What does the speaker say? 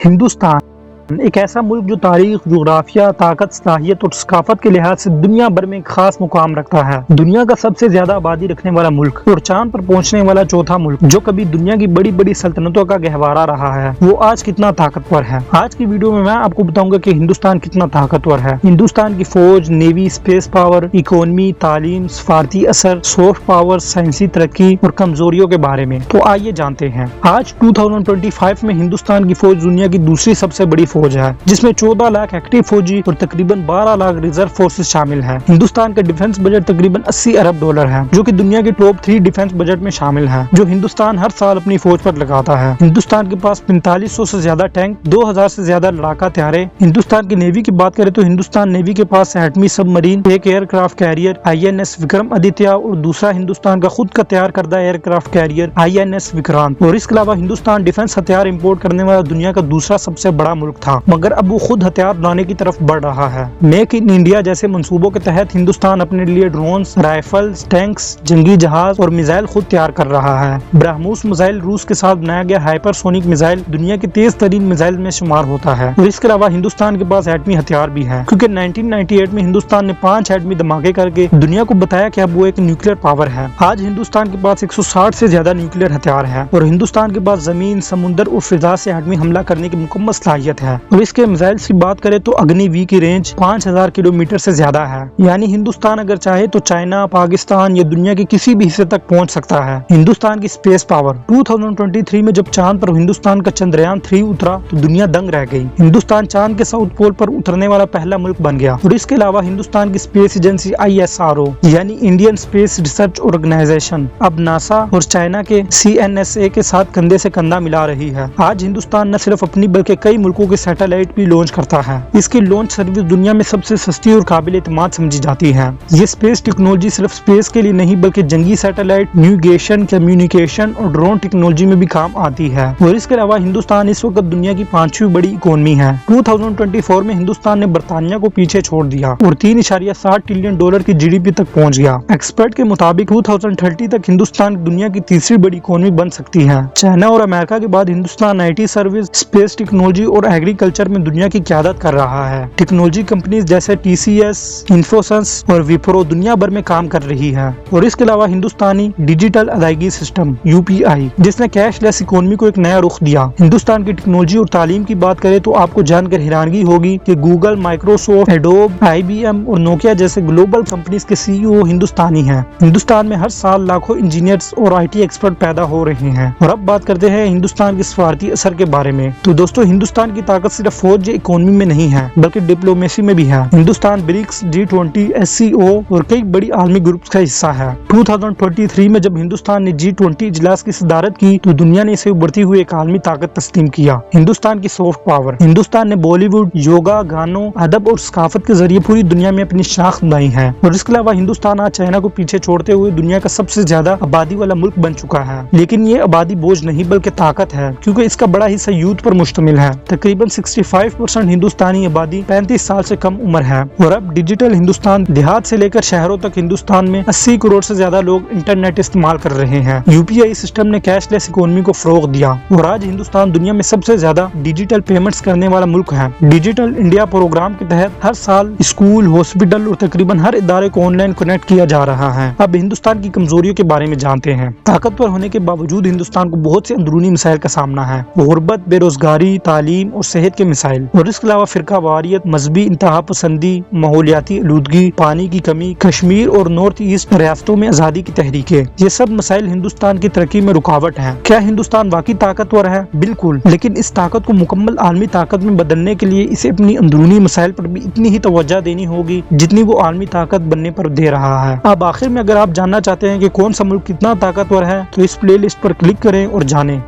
ہندوستان ایک ایسا ملک جو تاریخ، جغرافیہ، طاقت، صلاحیت اور ثقافت کے لحاظ سے دنیا بھر میں ایک خاص مقام رکھتا ہے۔ دنیا کا سب سے زیادہ آبادی رکھنے والا ملک اور چاند پر پہنچنے والا چوتھا ملک جو کبھی دنیا کی بڑی بڑی سلطنتوں کا گہوارہ رہا ہے، وہ آج کتنا طاقتور ہے۔ آج کی ویڈیو میں آپ کو بتاؤں گا کہ ہندوستان کتنا طاقتور ہے۔ ہندوستان کی فوج، نیوی، اسپیس پاور، اکانومی، تعلیم، سفارتی اثر، سافٹ پاور، سائنسی ترقی اور کمزوریوں کے بارے میں تو آئیے جانتے ہیں۔ آج 2025 میں ہندوستان کی فوج دنیا کی دوسری سب سے بڑی فوج ہے، جس میں 14 لاکھ ایکٹیو فوجی اور تقریباً 12 لاکھ ریزرو فورسز شامل ہیں۔ ہندوستان کا ڈیفنس بجٹ تقریباً 80 ارب ڈالر ہے، جو کہ دنیا کے ٹاپ 3 ڈیفنس بجٹ میں شامل ہے، جو ہندوستان ہر سال اپنی فوج پر لگاتا ہے۔ ہندوستان کے پاس 4500 سے زیادہ ٹینک، 2000 سے زیادہ لڑاکا طیارے۔ ہندوستان کی نیوی کی بات کریں تو ہندوستان نیوی کے پاس ایٹمی سب مرین، ایک aircraft carrier INS Vikramaditya اور دوسرا ہندوستان کا خود کا تیار کردہ aircraft carrier INS Vikrant. اور اس کے علاوہ ہندوستان ڈیفنس ہتھیار امپورٹ کرنے والا دنیا کا دوسرا سب سے بڑا ملک تھا، مگر اب وہ خود ہتھیار بنانے کی طرف بڑھ رہا ہے۔ میک ان انڈیا جیسے منصوبوں کے تحت ہندوستان اپنے لیے ڈرونز، رائفلز، ٹینکس، جنگی جہاز اور میزائل خود تیار کر رہا ہے۔ برہموس میزائل روس کے ساتھ بنایا گیا ہائپر سونک میزائل دنیا کے تیز ترین میزائل میں شمار ہوتا ہے۔ اور اس کے علاوہ ہندوستان کے پاس ایٹمی ہتھیار بھی ہے، کیونکہ 1998 میں ہندوستان نے 5 ایٹمی دھماکے کر کے دنیا کو بتایا کہ اب وہ ایک نیوکلیر پاور ہے۔ آج ہندوستان کے پاس 160 سے زیادہ نیوکلیر ہتھیار ہے اور ہندوستان کے پاس زمین، سمندر اور فضا سے ایٹمی حملہ کرنے کی مکمل صلاحیت ہے۔ اور اس کے میزائلز کی بات کریں تو اگنی وی کی رینج 5000 کلومیٹر سے زیادہ ہے، یعنی ہندوستان اگر چاہے تو چائنا، پاکستان یا دنیا کے کسی بھی حصے تک پہنچ سکتا ہے۔ ہندوستان کی اسپیس پاور 2023 میں جب چاند پر ہندوستان کا چندریان 3 اترا تو دنیا دنگ رہ گئی۔ ہندوستان چاند کے ساؤتھ پول پر اترنے والا پہلا ملک بن گیا۔ اور اس کے علاوہ ہندوستان کی اسپیس ایجنسی ISRO یعنی انڈین اسپیس ریسرچ آرگنائزیشن اب ناسا اور چائنا کے CNSA کے ساتھ کندھے سے کندھا ملا رہی ہے۔ آج ہندوستان نہ صرف اپنی بلکہ کئی ملکوں کے سیٹلائٹ بھی لانچ کرتا ہے۔ اس کی لانچ سروس دنیا میں سب سے سستی اور قابل اعتماد سمجھی جاتی ہے۔ یہ اسپیس ٹیکنالوجی صرف اسپیس کے لیے نہیں بلکہ جنگی سیٹلائٹ، نیویگیشن، کمیونیکیشن اور ڈرون ٹیکنالوجی میں بھی کام آتی ہے۔ اور اس کے علاوہ ہندوستان اس وقت دنیا کی 5ویں بڑی اکانومی ہے۔ 2024 میں ہندوستان نے برطانیہ کو پیچھے چھوڑ دیا اور $3.7 ٹریلین کی GDP تک پہنچ گیا۔ ایکسپرٹ کے مطابق 2030 تک ہندوستان دنیا کی تیسری بڑی اکانومی بن سکتی ہے۔ چائنا اور امریکہ کے بعد Hindustan IT service, space technology اور ایگریکلچر میں دنیا کی قیادت کر رہا ہے۔ ٹیکنالوجی کمپنیز جیسے TCS، انفوسنس اور وپرو دنیا بھر میں کام کر رہی ہے۔ اور اس کے علاوہ ہندوستانی ڈیجیٹل ادائیگی سسٹم UPI جس نے کیش لیس اکانومی کو ایک نیا رخ دیا۔ ہندوستان کی ٹیکنالوجی اور تعلیم کی بات کریں تو آپ کو جان کر حیرانگی ہوگی کہ گوگل، مائکروسافٹ، ایڈوب، IBM اور نوکیا جیسے گلوبل کمپنیز کے CEO ہندوستانی ہیں۔ ہندوستان میں ہر سال لاکھوں انجینئرز اور IT ایکسپرٹ پیدا ہو رہے ہیں۔ اور اب بات کرتے ہیں ہندوستان کے سفارتی اثر کے بارے میں۔ تو دوستو، ہندوستان کی طاقت صرف فوج یا اکانومی میں نہیں ہے بلکہ ڈپلومیسی میں بھی ہے۔ ہندوستان BRICS، G20، SCO اور کئی بڑی عالمی گروپس کا حصہ ہے۔ 2023 میں جب ہندوستان نے G20 اجلاس کی صدارت کی تو دنیا نے اسے ابھرتی ہوئی ایک عالمی طاقت تسلیم کیا۔ ہندوستان کی سافٹ پاور ہندوستان نے بالی ووڈ، یوگا، گانوں، ادب اور ثقافت کے ذریعے پوری دنیا میں اپنی شاخ بنائی ہے۔ اور اس کے علاوہ ہندوستان آج چائنا کو پیچھے چھوڑتے ہوئے دنیا کا سب سے زیادہ آبادی والا ملک بن چکا ہے۔ لیکن یہ آبادی بوجھ نہیں بلکہ طاقت ہے، کیونکہ اس کا بڑا حصہ یوتھ پر مشتمل ہے۔ تقریباً 65% ہندوستانی آبادی 35 سال سے کم عمر ہے۔ اور اب ڈیجیٹل ہندوستان، دیہات سے لے کر شہروں تک ہندوستان میں 80 کروڑ سے زیادہ لوگ انٹرنیٹ استعمال کر رہے ہیں۔ UPI سسٹم نے کیش لیس اکانومی کو فروغ دیا اور آج ہندوستان دنیا میں سب سے زیادہ ڈیجیٹل پیمنٹس کرنے والا ملک ہے۔ ڈیجیٹل انڈیا پروگرام کے تحت ہر سال اسکول، ہاسپٹل اور تقریباً ہر ادارے کو آن لائن کنیکٹ کیا جا رہا ہے۔ اب ہندوستان کی کمزوریوں کے بارے میں جانتے ہیں۔ طاقتور ہونے کے باوجود ہندوستان کو بہت سے اندرونی مسائل کا سامنا ہے۔ غربت، بے روزگاری، تعلیم اور صحت کے مسائل۔ اور اس کے علاوہ فرقہ واریت، مذہبی انتہا پسندی، ماحولیاتی آلودگی، پانی کی کمی، کشمیر اور نارتھ ایسٹ ریاستوں میں آزادی کی تحریکیں، یہ سب مسائل ہندوستان کی ترقی میں رکاوٹ ہیں۔ کیا ہندوستان واقعی طاقتور ہے؟ بالکل، لیکن اس طاقت کو مکمل عالمی طاقت میں بدلنے کے لیے اسے اپنی اندرونی مسائل پر بھی اتنی ہی توجہ دینی ہوگی جتنی وہ عالمی طاقت بننے پر دے رہا ہے۔ اب آخر میں اگر آپ جاننا چاہتے ہیں کہ کون سا ملک کتنا طاقتور ہے تو اس پلے لسٹ پر کلک کریں اور جانیں۔